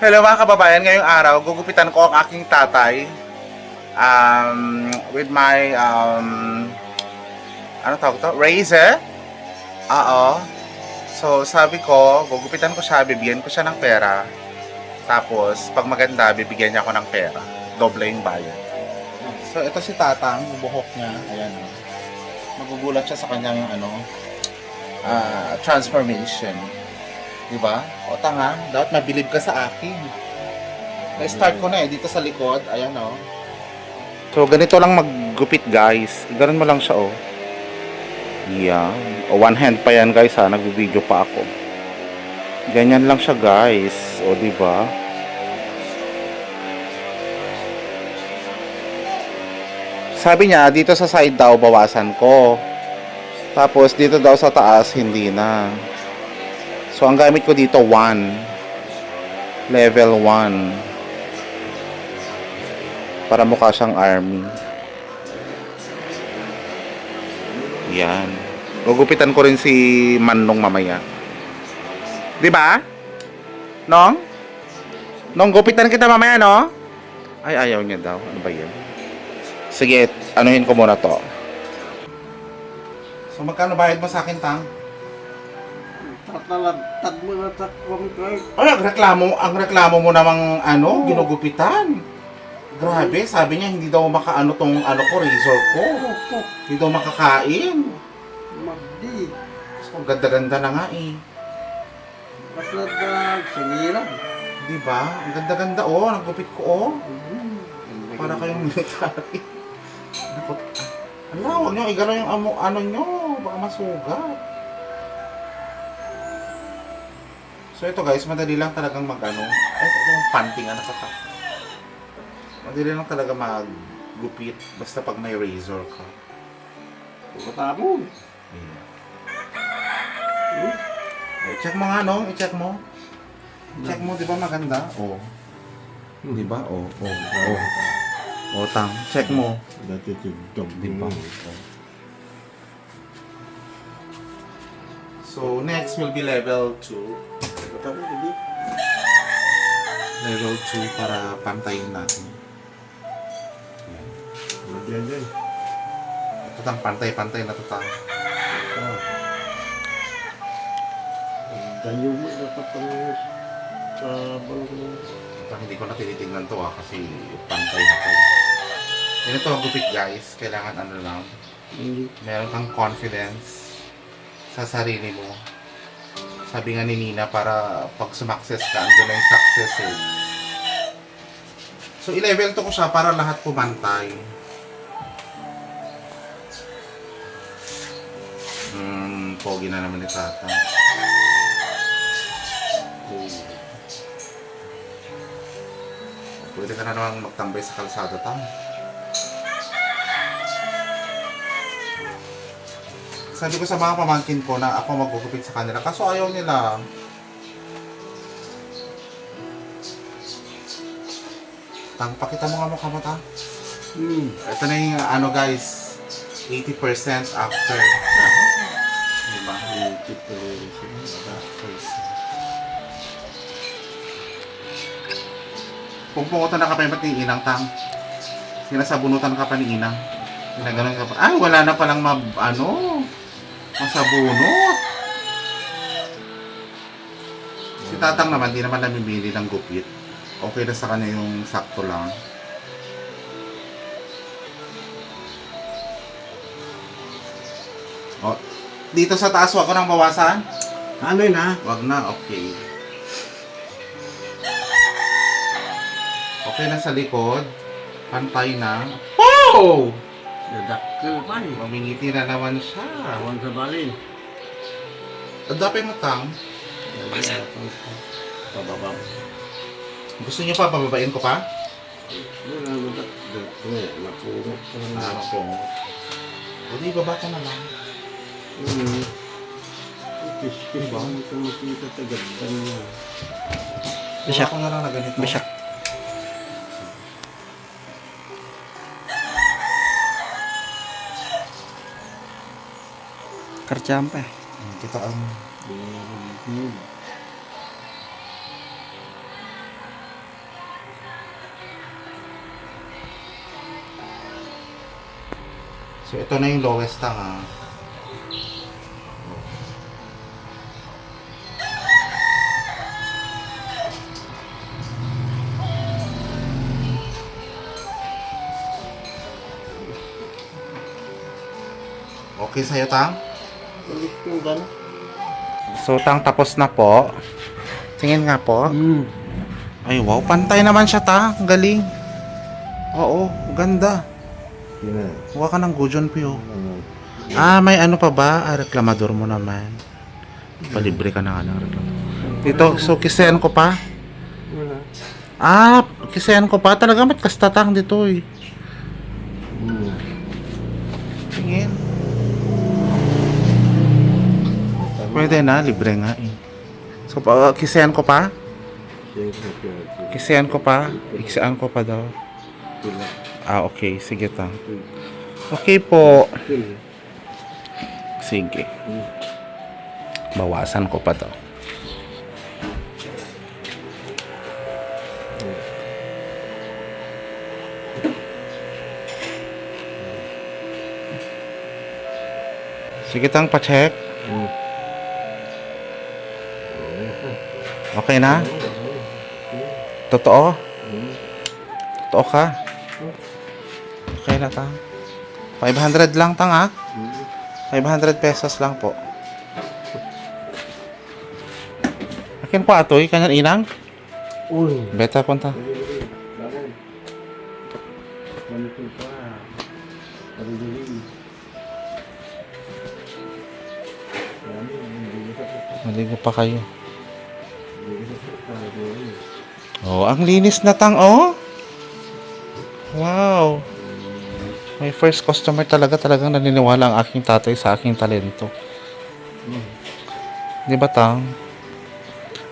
Hello mga kababayan, ngayong araw gugupitan ko ang aking tatay with my ano tawag to? Razor? Oo. So sabi ko, gugupitan ko siya, bibigyan ko siya ng pera. Tapos pag maganda, bibigyan niya ako ng pera. Doble yung bayad. So ito si Tatang, yung buhok niya, ayan oh. Magugulat siya sa kanyang transformation. Diba? O tanga, dapat mabilib ka sa akin. Na-start ko na dito sa likod. Ayan o. So, ganito lang maggupit guys. Ganun mo lang siya o. Yan. O, one hand pa yan guys ha. Nag-video pa ako. Ganyan lang siya guys. O, diba? Sabi niya, dito sa side daw, bawasan ko. Tapos, dito daw sa taas, hindi na. So, ang gamit ko dito, 1. Level 1. Para mukha siyang army. Yan. Gugupitan ko rin si Manong mamaya. Di ba? Nong? Nong, gupitan kita mamaya, no? Ay, ayaw niya daw. Ano ba yan? Sige, anuhin ko muna to. So, magkano bayad mo sa akin, Tang? Tatalantad mo na takwang kay. Ay, ang reklamo mo namang ginugupitan. Grabe, sabi niya hindi daw makaano tong ko, razor ko. Hindi daw makakain. Magdi. So, ang ganda-ganda na nga eh. Basta na sinira. Di ba? Ang ganda-ganda oh, naggupit ko oh. Para kayong military. Naku, huwag niyo igano yung ano niyo, baka masugat. So ito guys, madali lang talagang mag-ano. Ay, ito yung panting na nakaka. Madali lang talaga maggupit basta pag may razor ka. Pagkatapon. Ayan. I-check mo nga no, i-check mo. I-check mo, di ba maganda? Oo. Di ba? Oo. Oo, Tang. Check mo. Dati tigdog. Di ba? So, next will be level 2. Pagkatapon, hindi. Level 2 para pantayin natin. Diyan. Ito Tang, pantay-pantay na ito Tang. Tayo mo na patang sa balong. Tang, hindi ko na tinitingnan to kasi pantay na to. Ganito ang gupit guys. Kailangan ano lang. Meron kang confidence sa sarili mo. Sabi nga ni Nina, para pag sumakses ka, andun na yung success eh. So, i-level to ko siya para lahat pumantay. Pogi na naman ni Tata. Pwede ka na naman magtambay sa kalsada, Tang. Sabi ko sa mga pamangkin ko na ako magugupit sa kanila, kaso ayaw nila. Tang, pakita mo nga mukha mo, Tang. Ito na yung guys, 80% after. Diba? 80%. Kung pumunta na ka pa yung ni Inang, Tang, sinasabunutan ka pa ni Inang. Ginaganon ka pa. Ay, wala na palang masabunot. Si Tatang naman, di naman namimili ng gupit. Okay na sa kanya yung sakto lang. Oh, dito sa taas, wag ko nang bawasan. Ano yun ha? Wag na, okay. Okay na sa likod. Pantay na. Oh! Dadakkel pa eh. Mamingiti na naman siya. Awan sa balin. Adapin mo, Tang. Pababa. Gusto niyo pa, pababain ko pa? Wala mo napurot pa lang. Ako. O di, baba ko na lang. Kiskis ba? Ito makita tagadan niya. Baba ko na lang na ganito. Bisyak. Kerjaan pa. Kita ang... So, ito na yung lowest tanga. Okay sa'yo, Tang? Ulit yung gano'n. So, Tang, tapos na po. Tingin nga po. Ay, wow. Pantay naman siya, Tang. Galing. Oo, ganda. Yun na. Huwag ka ng Gujon Pio. Ah, may ano pa ba? Ah, reklamador mo naman. Palibre ka na nga ng reklamador. Dito, so kisayan ko pa. Wala. Ah, kisayan ko pa. Talaga mat kastatang dito eh. Tingin. Pwede na, libre nga eh. So, kisayan ko pa? Kisayan ko pa? Iksaan ko pa daw. Ah, okay. Sige, Tang. Okay po. Sige. Bawasan ko pa to. Sige, Tang, pa-check. Okay na? Totoo? Totoo ka? Okay na, Tang. 500 lang, Tang, ha? 500 pesos lang po. Akin po, atoy. Kanyan inang? Uy. Beta punta. Maligo pa kayo. Oh, ang linis na, Tang, oh. Wow. My first customer talagang naniniwala ang aking tatay sa aking talento. Di ba, Tang?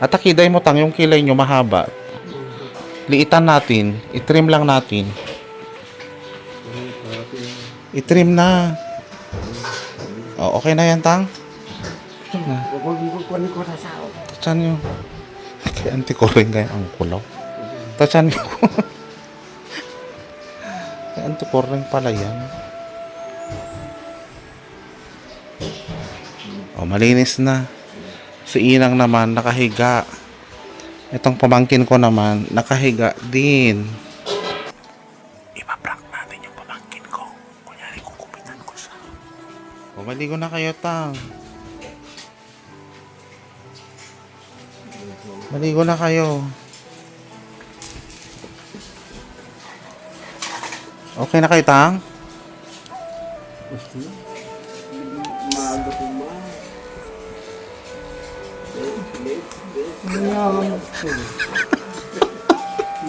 At akiday mo, Tang, yung kilay nyo mahaba. Liitan natin. I-trim lang natin. I-trim na. Oh, okay na yan, Tang? Tachan nyo. Kaya anti ko rin kaya ang kulaw. Tachan nyo. Kaya anti ko rin pala yan. Oh, malinis na. Si Inang naman, nakahiga. Itong pamangkin ko naman, nakahiga din. Ipaprank natin yung pamangkin ko. Kunyari, kukupitan ko siya. O, maligo na kayo, Tang. Maligo na kayo. Okay na kayo, Tang? Maaga po ma.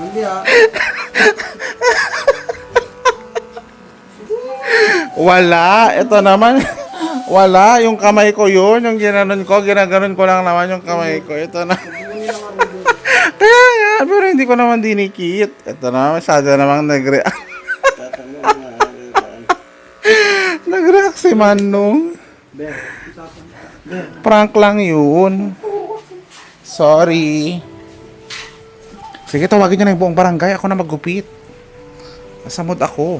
Mali ah. Wala. Ito naman. Wala. Yung kamay ko yun. Yung ginanon ko. Ginaganon ko lang naman yung kamay ko. Ito na. Kaya nga. Pero hindi ko naman dinikit. Ito na. Masyado namang nag-react. Nag-react si Manong. Prank lang yun. Sorry. Sige, tawagin nyo na yung buong barangay. Ako na maggupit. Nasa mood ako.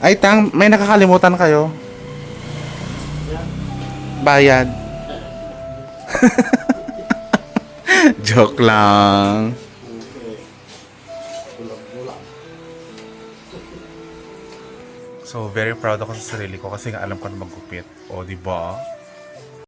Ay, Tang, may nakakalimutan kayo. Bayad. Joke lang. So, very proud ako sa sarili ko kasi nga alam ko na maggupit. O, di ba?